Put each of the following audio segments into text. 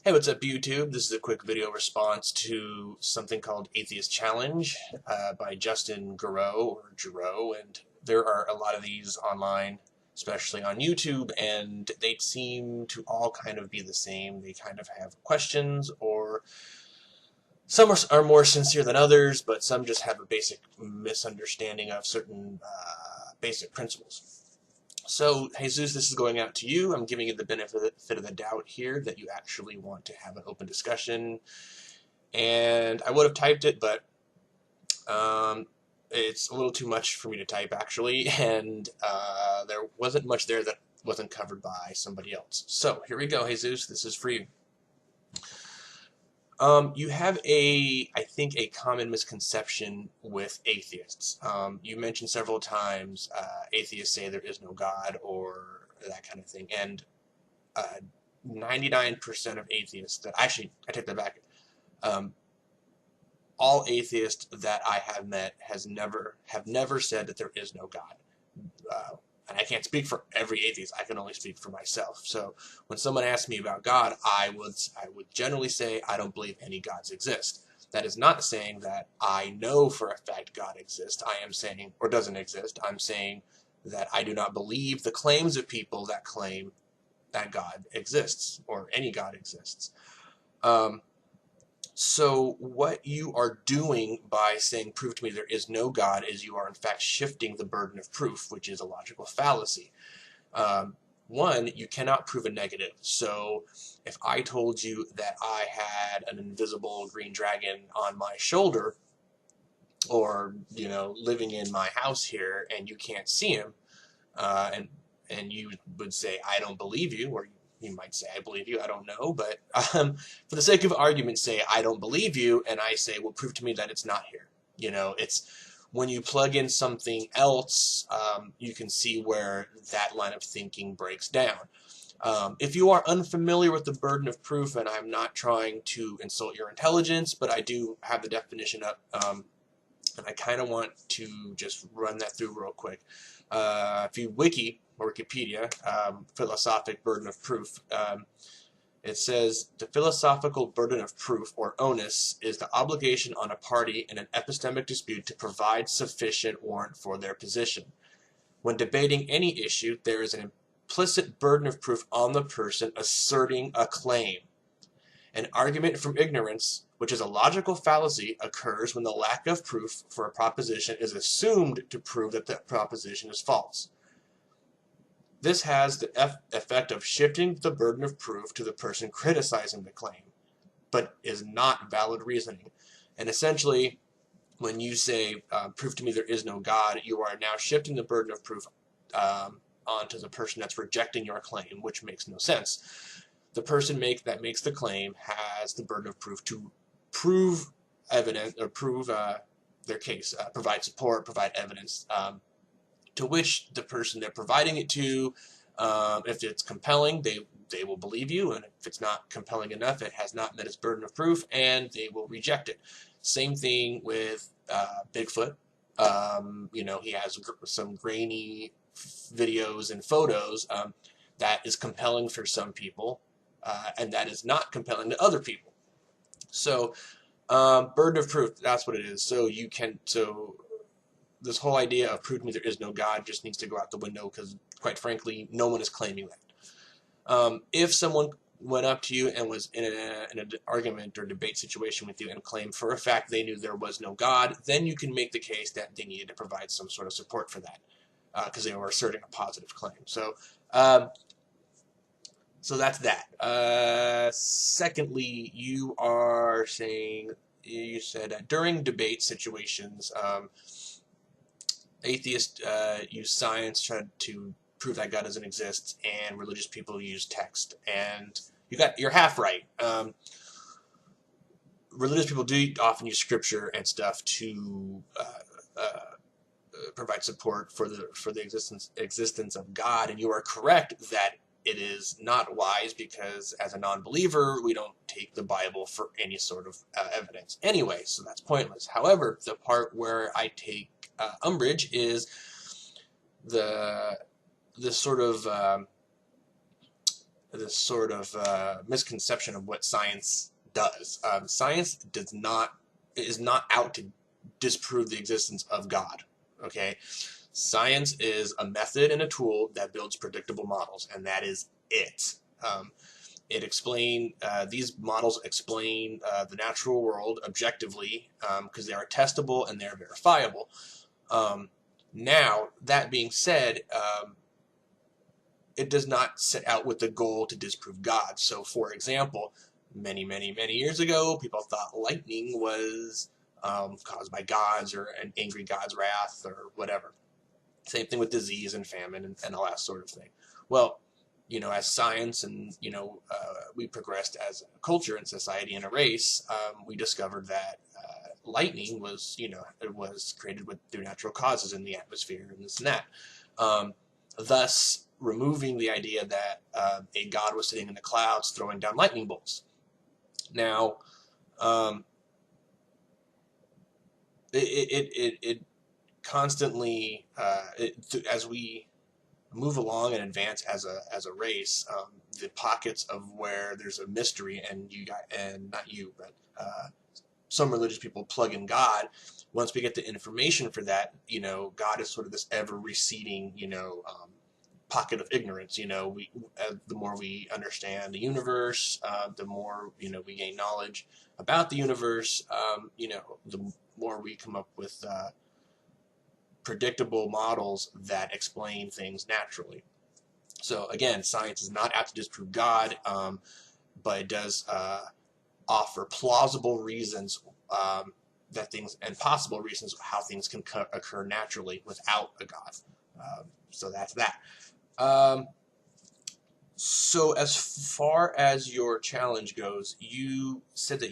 Hey, what's up, YouTube? This is a quick video response to something called Atheist Challenge by Justin Giroux, and there are a lot of these online, especially on YouTube, and they seem to all kind of be the same. They kind of have questions, or some are more sincere than others, but some just have a basic misunderstanding of certain basic principles. So, Jesus, this is going out to you. I'm giving you the benefit of the doubt here that you actually want to have an open discussion. And I would have typed it, but it's a little too much for me to type, actually, and there wasn't much there that wasn't covered by somebody else. So, here we go, Jesus. This is for you. You have I think, a common misconception with atheists. You mentioned several times atheists say there is no God or that kind of thing, and 99% of atheists that I take that back. All atheists that I have met have never said that there is no God. And I can't speak for every atheist. I can only speak for myself. So when someone asks me about God, I would generally say I don't believe any gods exist. That is not saying that I know for a fact God exists. I am saying, or doesn't exist, I'm saying that I do not believe the claims of people that claim that God exists, or any God exists. So what you are doing by saying, prove to me there is no God, is you are in fact shifting the burden of proof, which is a logical fallacy. One, you cannot prove a negative. So if I told you that I had an invisible green dragon on my shoulder, or, living in my house here, and you can't see him, and you would say, I don't believe you, or you might say, I believe you, I don't know, but for the sake of argument, say, I don't believe you, and I say, well, prove to me that it's not here. It's when you plug in something else, you can see where that line of thinking breaks down. If you are unfamiliar with the burden of proof, and I'm not trying to insult your intelligence, but I do have the definition up, and I kind of want to just run that through real quick. If you Wikipedia, philosophic burden of proof, it says, the philosophical burden of proof, or onus, is the obligation on a party in an epistemic dispute to provide sufficient warrant for their position. When debating any issue, there is an implicit burden of proof on the person asserting a claim. An argument from ignorance, which is a logical fallacy, occurs when the lack of proof for a proposition is assumed to prove that the proposition is false. This has the effect of shifting the burden of proof to the person criticizing the claim, but is not valid reasoning. And essentially, when you say, prove to me there is no God, you are now shifting the burden of proof onto the person that's rejecting your claim, which makes no sense. The person that makes the claim has the burden of proof to prove evidence, or prove their case, provide support, provide evidence, to which the person they're providing it to, if it's compelling, they will believe you, and if it's not compelling enough, it has not met its burden of proof, and they will reject it. Same thing with Bigfoot. He has some grainy videos and photos that is compelling for some people, and that is not compelling to other people. So, burden of proof, that's what it is. So this whole idea of prove to me there is no God just needs to go out the window, because, quite frankly, no one is claiming that. If someone went up to you and was in an argument or debate situation with you and claimed for a fact they knew there was no God, then you can make the case that they needed to provide some sort of support for that, because they were asserting a positive claim. So that's that. Secondly, you said during debate situations, atheists use science to prove that God doesn't exist, and religious people use text. And you're half right. Religious people do often use scripture and stuff to provide support for the existence of God, and you are correct that it is not wise, because as a non-believer, we don't take the Bible for any sort of evidence anyway, so that's pointless. However, the part where I take umbrage is the sort of this sort of misconception of what science does. Science is not out to disprove the existence of God. Okay, science is a method and a tool that builds predictable models, and that is it. These models explain the natural world objectively because they are testable and they're verifiable. Now, that being said, it does not set out with the goal to disprove God. So, for example, many years ago, people thought lightning was caused by gods or an angry god's wrath or whatever. Same thing with disease and famine and all that sort of thing. Well, as science and, we progressed as a culture and society and a race, we discovered that lightning was, it was created through natural causes in the atmosphere and this and that. Thus, removing the idea that a god was sitting in the clouds throwing down lightning bolts. Now, it constantly, as we move along and advance as a race, the pockets of where there's a mystery and not you, but some religious people plug in God. Once we get the information for that, God is sort of this ever receding, pocket of ignorance. The more we understand the universe, the more we gain knowledge about the universe. The more we come up with predictable models that explain things naturally. So again, science is not out to disprove God, but it does offer plausible reasons and possible reasons how things can occur naturally without a God. So that's that. So as far as your challenge goes, you said that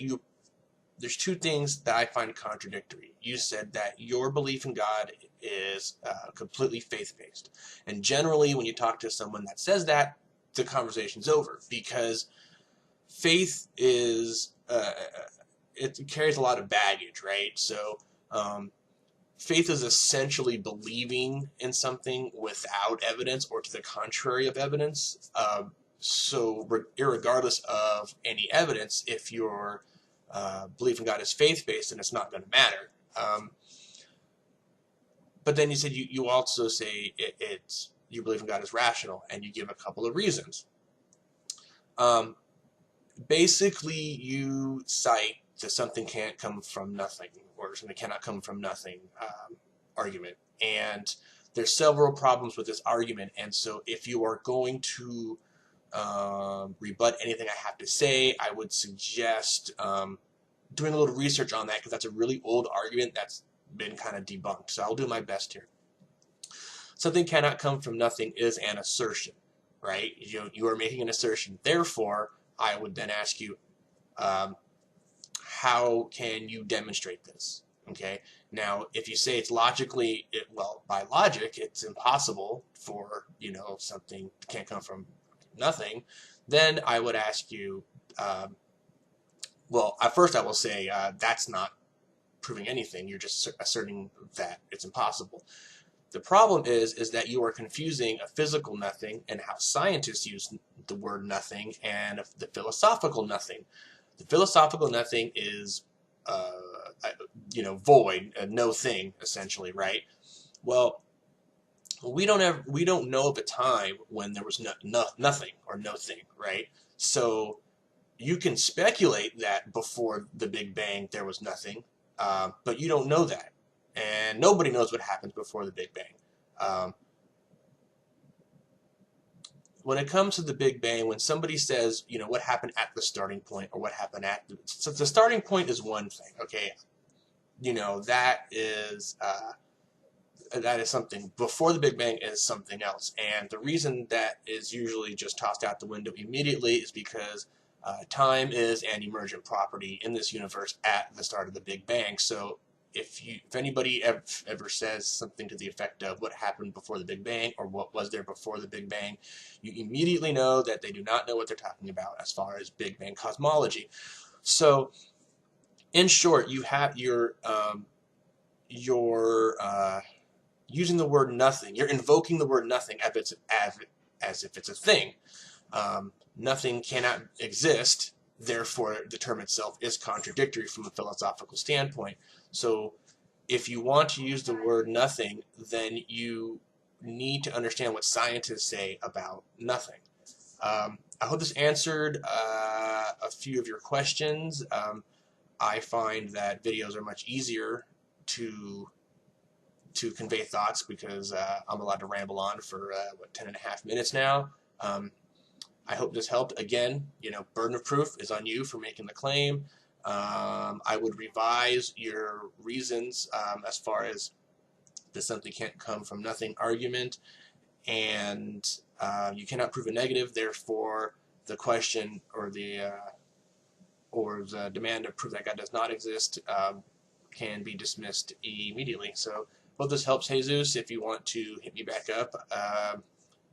there's two things that I find contradictory. You said that your belief in God is completely faith-based. And generally, when you talk to someone that says that, the conversation's over, because faith is, it carries a lot of baggage, right? So faith is essentially believing in something without evidence or to the contrary of evidence. So irregardless of any evidence, if your belief in God is faith-based, then it's not going to matter. But then you said you also say you believe in God is rational, and you give a couple of reasons. Basically, you cite that something can't come from nothing, or something cannot come from nothing argument. And there's several problems with this argument, and so if you are going to rebut anything I have to say, I would suggest doing a little research on that, because that's a really old argument that's been kind of debunked. So I'll do my best here. Something cannot come from nothing is an assertion, right? You are making an assertion. Therefore, I would then ask you, how can you demonstrate this? Okay. Now, if you say it's logically, by logic, it's impossible for something can't come from nothing. Then I would ask you. At first I will say that's not proving anything. You're just asserting that it's impossible. The problem is that you are confusing a physical nothing and how scientists use the word nothing and the philosophical nothing. The philosophical nothing is, void, no thing, essentially, right? Well, we don't know of a time when there was nothing or no thing, right? So you can speculate that before the Big Bang there was nothing, but you don't know that. And nobody knows what happens before the Big Bang. When it comes to the Big Bang, when somebody says, what happened at the starting point or what happened at the starting point is one thing, okay? That is something. Before the Big Bang is something else. And the reason that is usually just tossed out the window immediately is because time is an emergent property in this universe at the start of the Big Bang. So if anybody ever says something to the effect of what happened before the Big Bang or what was there before the Big Bang, you immediately know that they do not know what they're talking about as far as Big Bang cosmology. So in short, you're using the word nothing. You're invoking the word nothing as if it's a thing. Nothing cannot exist, therefore the term itself is contradictory from a philosophical standpoint. So if you want to use the word nothing, then you need to understand what scientists say about nothing. I hope this answered a few of your questions. I find that videos are much easier to convey thoughts because I'm allowed to ramble on for 10.5 minutes now. I hope this helped. Again, burden of proof is on you for making the claim. I would revise your reasons as far as the something can't come from nothing argument, and you cannot prove a negative, therefore the question or the demand of proof that God does not exist can be dismissed immediately. So hope this helps, Jesus. If you want to hit me back up,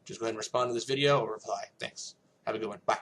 just go ahead and respond to this video or reply. Thanks. Have a good one. Bye.